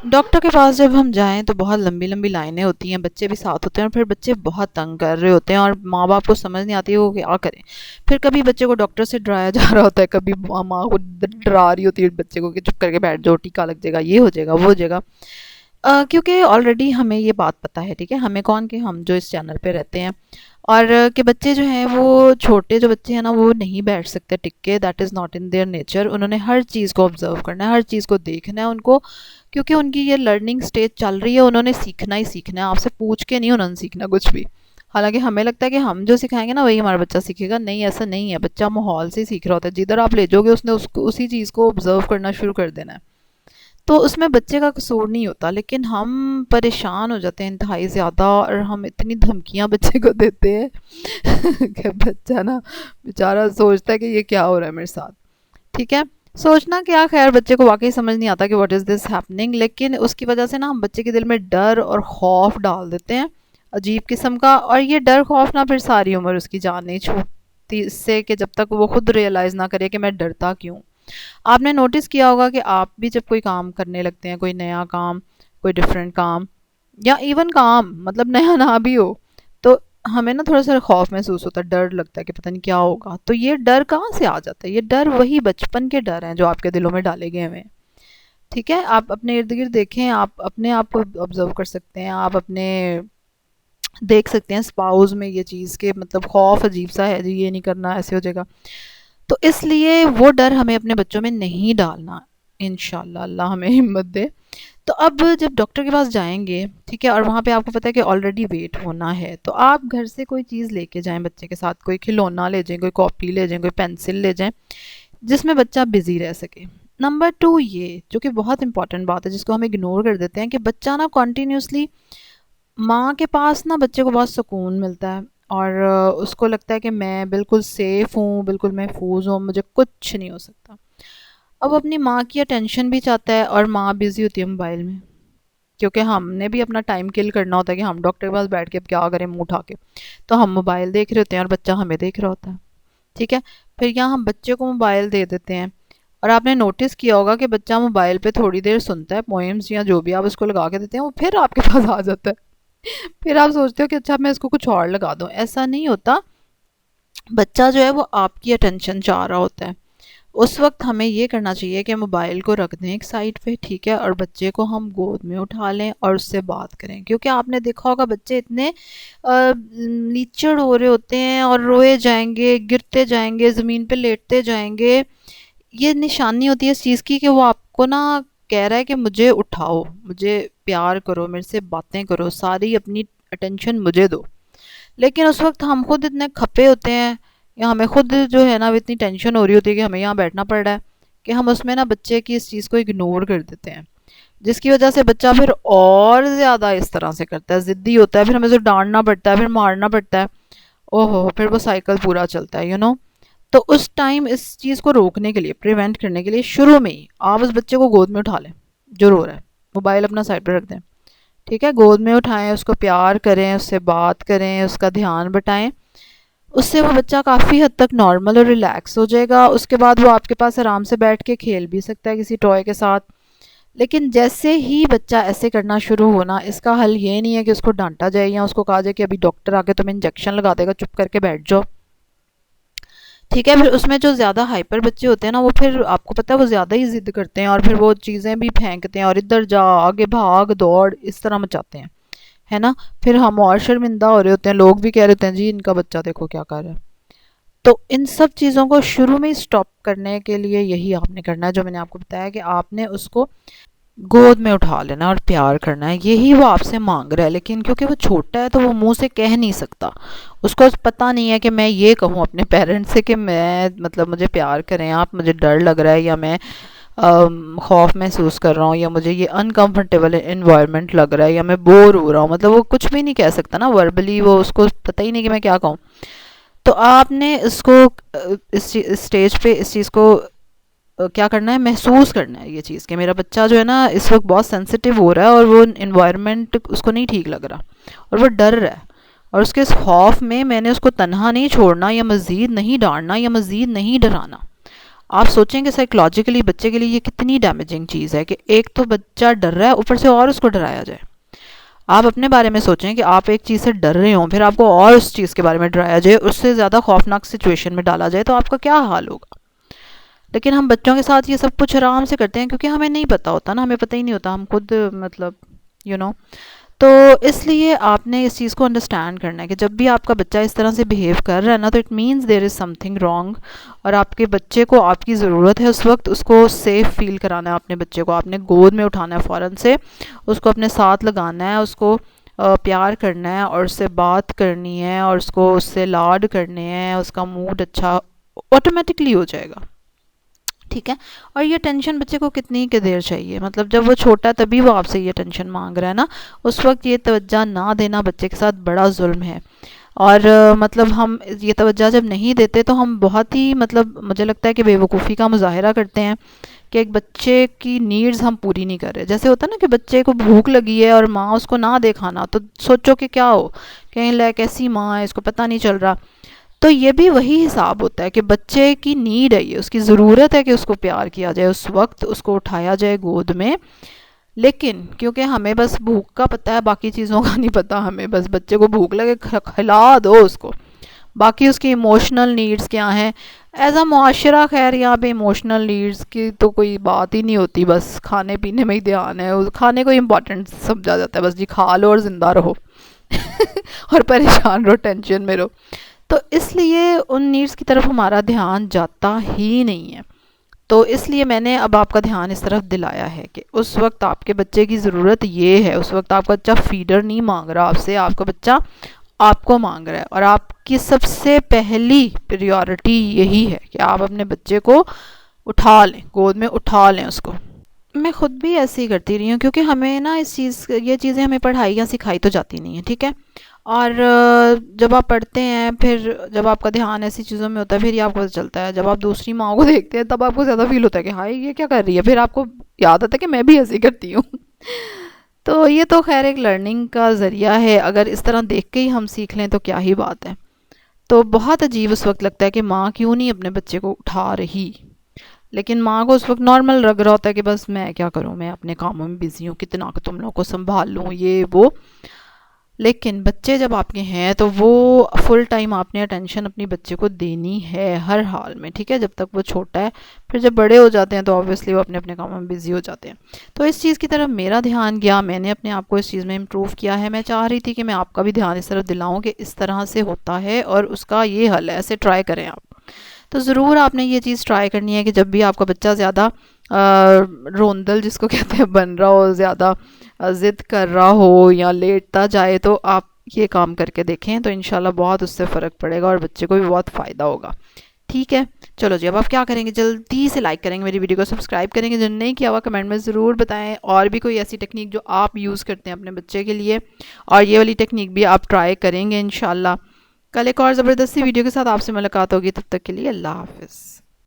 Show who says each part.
Speaker 1: Doctor के पास जब हम जाएँ तो बहुत लंबी लंबी लाइनें होती हैं, बच्चे भी साथ होते हैं और फिर बच्चे बहुत तंग कर रहे होते हैं और माँ बाप को समझ नहीं आती है वो क्या करें। फिर कभी बच्चे को डॉक्टर से डराया जा रहा होता है, कभी माँ को डरा रही होती है बच्चे को कि चुप करके बैठ जाओ, टीका लग जाएगा, ये हो जाएगा, वो हो जाएगा। क्योंकि ऑलरेडी हमें ये बात पता है, ठीक है, हमें कौन, कि हम जो इस चैनल पे रहते हैं, और कि बच्चे जो हैं वो छोटे जो बच्चे हैं ना वो नहीं बैठ सकते टिक के, that is not in their nature. उन्होंने हर चीज़ को ऑब्जर्व करना है, हर चीज़ को देखना है उनको, क्योंकि उनकी ये लर्निंग स्टेज चल रही है, उन्होंने सीखना ही सीखना है, आपसे पूछ के नहीं उन्होंने सीखना कुछ भी। हालांकि हमें लगता है कि हम जो सिखाएंगे ना वही हमारा बच्चा सीखेगा, नहीं ऐसा नहीं है, बच्चा माहौल से सीख रहा होता है, जिधर आप ले जाओगे उसने उसको उसी चीज़ को ऑब्जर्व करना शुरू कर देना है। तो उसमें बच्चे का कसूर नहीं होता, लेकिन हम परेशान हो जाते हैं इंतहाई ज़्यादा, और हम इतनी धमकियाँ बच्चे को देते हैं कि बच्चा ना बेचारा सोचता है कि ये क्या हो रहा है मेरे साथ। ठीक है, सोचना क्या, खैर बच्चे को वाकई समझ नहीं आता कि व्हाट इज़ दिस हैपनिंग, लेकिन उसकी वजह से ना हम बच्चे के दिल में डर और खौफ डाल देते हैं अजीब किस्म का, और ये डर खौफ ना फिर सारी उम्र उसकी जान नहीं छूटती इससे, कि जब तक वो खुद रियलाइज़ ना करे कि मैं डरता क्यों। आपने नोटिस किया होगा कि आप भी जब कोई काम करने लगते हैं, कोई नया काम, कोई डिफरेंट काम, या इवन काम मतलब नया ना भी हो, तो हमें ना थोड़ा सा खौफ महसूस होता है, डर लगता है कि पता नहीं क्या होगा। तो ये डर कहाँ से आ जाता है? ये डर वही बचपन के डर हैं जो आपके दिलों में डाले गए हुए हैं। ठीक है, आप अपने इर्द गिर्द देखें, आप अपने आप को ऑब्जर्व कर सकते हैं, आप अपने देख सकते हैं स्पाउस में ये चीज़ के मतलब खौफ अजीब सा है जी, ये नहीं करना, ऐसे हो जाएगा। तो इसलिए वो डर हमें अपने बच्चों में नहीं डालना, इंशाल्लाह अल्लाह हमें हिम्मत दे। तो अब जब डॉक्टर के पास जाएंगे, ठीक है, और वहाँ पे आपको पता है कि ऑलरेडी वेट होना है, तो आप घर से कोई चीज़ लेके जाएं बच्चे के साथ, कोई खिलौना ले जाएं, कोई कॉपी ले जाएं, कोई पेंसिल ले जाएं, जिसमें बच्चा बिजी रह सके। नंबर टू, ये जो कि बहुत इंपॉर्टेंट बात है जिसको हम इग्नोर कर देते हैं, कि बच्चा ना कॉन्टीन्यूसली माँ के पास ना बच्चे को बहुत सुकून मिलता है, और उसको लगता है कि मैं बिल्कुल सेफ़ हूँ, बिल्कुल महफूज हूँ, मुझे कुछ नहीं हो सकता। अब अपनी माँ की अटेंशन भी चाहता है, और माँ बिज़ी होती है मोबाइल में, क्योंकि हमने भी अपना टाइम किल करना होता है कि हम डॉक्टर के पास बैठ के अब क्या करें मुंह उठा के, तो हम मोबाइल देख रहे होते हैं और बच्चा हमें देख रहा होता है। ठीक है, फिर यहाँ हम बच्चे को मोबाइल दे देते हैं, और आपने नोटिस किया होगा कि बच्चा मोबाइल पे थोड़ी देर सुनता है पोएम्स या जो भी आप उसको लगा के देते हैं, वो फिर आपके पास आ जाता है। फिर आप सोचते हो कि अच्छा मैं इसको कुछ और लगा दूं, ऐसा नहीं होता। बच्चा जो है वो आपकी अटेंशन चाह रहा होता है। उस वक्त हमें ये करना चाहिए कि मोबाइल को रख दें एक साइड पे, ठीक है, और बच्चे को हम गोद में उठा लें और उससे बात करें, क्योंकि आपने देखा होगा बच्चे इतने लीचड़ हो रहे होते हैं और रोए जाएंगे, गिरते जाएंगे, ज़मीन पे लेटते जाएंगे। ये निशानी होती है इस चीज़ की कि वो आपको ना कह रहा है कि मुझे उठाओ, मुझे प्यार करो, मेरे से बातें करो, सारी अपनी अटेंशन मुझे दो। लेकिन उस वक्त हम खुद इतने खपे होते हैं, या हमें खुद जो है ना इतनी टेंशन हो रही होती है कि हमें यहाँ बैठना पड़ रहा है, कि हम उसमें ना बच्चे की इस चीज़ को इग्नोर कर देते हैं, जिसकी वजह से बच्चा फिर और ज़्यादा इस तरह से करता है, ज़िद्दी होता है, फिर हमें उसे डांटना पड़ता है, फिर मारना पड़ता है, ओहो फिर वो साइकिल पूरा चलता है, तो उस टाइम इस चीज़ को रोकने के लिए, प्रिवेंट करने के लिए, शुरू में ही आप उस बच्चे को गोद में उठा लें जो रो रहा है, मोबाइल अपना साइड पर रख दें। ठीक है, गोद में उठाएं, उसको प्यार करें, उससे बात करें, उसका ध्यान बटाएं। उससे वो बच्चा काफ़ी हद तक नॉर्मल और रिलैक्स हो जाएगा। उसके बाद वो आपके पास आराम से बैठ के खेल भी सकता है किसी टॉय के साथ। लेकिन जैसे ही बच्चा ऐसे करना शुरू होना, इसका हल ये नहीं है कि उसको डांटा जाए या उसको कहा जाए कि अभी डॉक्टर आके तुम्हें इंजेक्शन लगा देगा, चुप करके बैठ जाओ। ठीक है, फिर उसमें जो ज़्यादा हाइपर बच्चे होते हैं ना, वो फिर आपको पता है वो ज़्यादा ही ज़िद करते हैं, और फिर वो चीज़ें भी फेंकते हैं और इधर जा, आगे भाग दौड़ इस तरह मचाते हैं, है ना। फिर हम और शर्मिंदा हो रहे होते हैं, लोग भी कह रहे होते हैं जी इनका बच्चा देखो क्या कर रहा है। तो इन सब चीज़ों को शुरू में ही स्टॉप करने के लिए यही आपने करना है जो मैंने आपको बताया, कि आपने उसको गोद में उठा लेना और प्यार करना है, यही वो आपसे मांग रहा है। लेकिन क्योंकि वो छोटा है तो वो मुंह से कह नहीं सकता, उसको पता नहीं है कि मैं ये कहूँ अपने पेरेंट्स से कि मैं मतलब मुझे प्यार करें आप, मुझे डर लग रहा है, या मैं खौफ महसूस कर रहा हूँ, या मुझे ये अनकंफर्टेबल इन्वायरमेंट लग रहा है, या मैं बोर हो रहा हूँ, मतलब वो कुछ भी नहीं कह सकता ना वर्बली, वो उसको पता ही नहीं कि मैं क्या कहूँ। तो आपने इसको इस स्टेज पे इस चीज़ को क्या करना है, महसूस करना है ये चीज़, कि मेरा बच्चा जो है ना इस वक्त बहुत सेंसिटिव हो रहा है, और वो इन्वायरमेंट उसको नहीं ठीक लग रहा, और वो डर रहा है, और उसके इस खौफ में मैंने उसको तन्हा नहीं छोड़ना, या मज़ीद नहीं डांटना, या मज़ीद नहीं डराना। आप सोचें कि साइकोलॉजिकली बच्चे के लिए ये कितनी डैमेजिंग चीज़ है कि एक तो बच्चा डर रहा है, ऊपर से और उसको डराया जाए। आप अपने बारे में सोचें कि आप एक चीज़ से डर रहे हो, फिर आपको और उस चीज़ के बारे में डराया जाए, उससे ज़्यादा खौफनाक सिचुएशन में डाला जाए, तो आपका क्या हाल होगा। लेकिन हम बच्चों के साथ ये सब कुछ आराम से करते हैं क्योंकि हमें नहीं पता होता ना, हमें पता ही नहीं होता, हम खुद मतलब यू you नो know, तो इसलिए आपने इस चीज़ को अंडरस्टैंड करना है कि जब भी आपका बच्चा इस तरह से बिहेव कर रहा है ना, तो it means there is something wrong, और आपके बच्चे को आपकी ज़रूरत है उस वक्त उसको सेफ़ फील कराना है। अपने बच्चे को आपने गोद में उठाना है फ़ौरन से, उसको अपने साथ लगाना है, उसको प्यार करना है और उससे बात करनी है और उसको उससे लाड करने हैं, उसका मूड अच्छा ऑटोमेटिकली हो जाएगा। ठीक है। और ये टेंशन बच्चे को कितनी के देर चाहिए, मतलब जब वो छोटा तभी वो आपसे ये टेंशन मांग रहा है ना, उस वक्त ये तवज्जो ना देना बच्चे के साथ बड़ा जुल्म है। और मतलब हम ये तवज्जो जब नहीं देते तो हम बहुत ही मतलब मुझे लगता है कि बेवकूफ़ी का मुजाहरा करते हैं कि एक बच्चे की नीड्स हम पूरी नहीं कर रहे। जैसे होता है ना कि बच्चे को भूख लगी है और माँ उसको ना दे खाना, तो सोचो कि क्या हो, कहीं ले कैसी माँ है, इसको पता नहीं चल रहा। तो ये भी वही हिसाब होता है कि बच्चे की नीड है, ये उसकी ज़रूरत है कि उसको प्यार किया जाए, उस वक्त उसको उठाया जाए गोद में। लेकिन क्योंकि हमें बस भूख का पता है, बाकी चीज़ों का नहीं पता, हमें बस बच्चे को भूख लगे खिला दो उसको, बाकी उसकी इमोशनल नीड्स क्या हैं। एज अ मुआशरा खैर यहाँ पे इमोशनल नीड्स की तो कोई बात ही नहीं होती, बस खाने पीने में ही ध्यान है, उस खाने को इम्पोर्टेंट समझा जाता है, बस जी खा लो और ज़िंदा रहो और परेशान रहो, टेंशन में रहो। तो इसलिए उन नीड्स की तरफ हमारा ध्यान जाता ही नहीं है। तो इसलिए मैंने अब आपका ध्यान इस तरफ दिलाया है कि उस वक्त आपके बच्चे की ज़रूरत ये है, उस वक्त आपका बच्चा फीडर नहीं मांग रहा आपसे, आपका बच्चा आपको मांग रहा है, और आपकी सबसे पहली प्रायोरिटी यही है कि आप अपने बच्चे को उठा लें, गोद में उठा लें उसको। मैं खुद भी ऐसे ही करती रही हूँ क्योंकि हमें ना ये चीज़ें हमें पढ़ाई या सिखाई तो जाती नहीं है, ठीक है। और जब आप पढ़ते हैं, फिर जब आपका ध्यान ऐसी चीज़ों में होता है, फिर ये आपको पता चलता है। जब आप दूसरी माँ को देखते हैं तब आपको ज़्यादा फील होता है कि हाय ये क्या कर रही है, फिर आपको याद आता है कि मैं भी ऐसे ही करती हूँ तो ये तो खैर एक लर्निंग का ज़रिया है, अगर इस तरह देख के ही हम सीख लें तो क्या ही बात है। तो बहुत अजीब उस वक्त लगता है कि माँ क्यों नहीं अपने बच्चे को उठा रही, लेकिन माँ को उस वक्त नॉर्मल लग रहा होता है कि बस मैं क्या करूँ, मैं अपने कामों में बिज़ी हूँ, कितना तुम लोगों को संभाल लूँ ये वो। लेकिन बच्चे जब आपके हैं तो वो फुल टाइम आपने अटेंशन अपनी बच्चे को देनी है हर हाल में, ठीक है, जब तक वो छोटा है। फिर जब बड़े हो जाते हैं तो ऑब्वियसली वो अपने अपने कामों में बिज़ी हो जाते हैं। तो इस चीज़ की तरफ मेरा ध्यान गया, मैंने अपने आप को इस चीज़ में इम्प्रूव किया है। मैं चाह रही थी कि मैं आपका भी ध्यान इस तरफ दिलाऊँ कि इस तरह से होता है और उसका ये हल है, ऐसे ट्राई करें आप। तो ज़रूर आपने ये चीज़ ट्राई करनी है कि जब भी आपका बच्चा ज़्यादा रोंदल जिसको कहते हैं बन रहा हो, ज़्यादा ज़िद कर रहा हो या लेटता जाए, तो आप ये काम करके देखें, तो इंशाल्लाह बहुत उससे फ़र्क पड़ेगा और बच्चे को भी बहुत फ़ायदा होगा। ठीक है, चलो जी, अब आप क्या करेंगे, जल्दी से लाइक करेंगे मेरी वीडियो को, सब्सक्राइब करेंगे, जो नहीं किया हुआ कमेंट में ज़रूर बताएं, और भी कोई ऐसी टेक्निक जो आप यूज़ करते हैं अपने बच्चे के लिए, और ये वाली टेक्निक भी आप ट्राई करेंगे इंशाल्लाह। कल एक और ज़बरदस्ती वीडियो के साथ आपसे मुलाकात होगी, तब तक के लिए अल्लाह हाफ़िज़।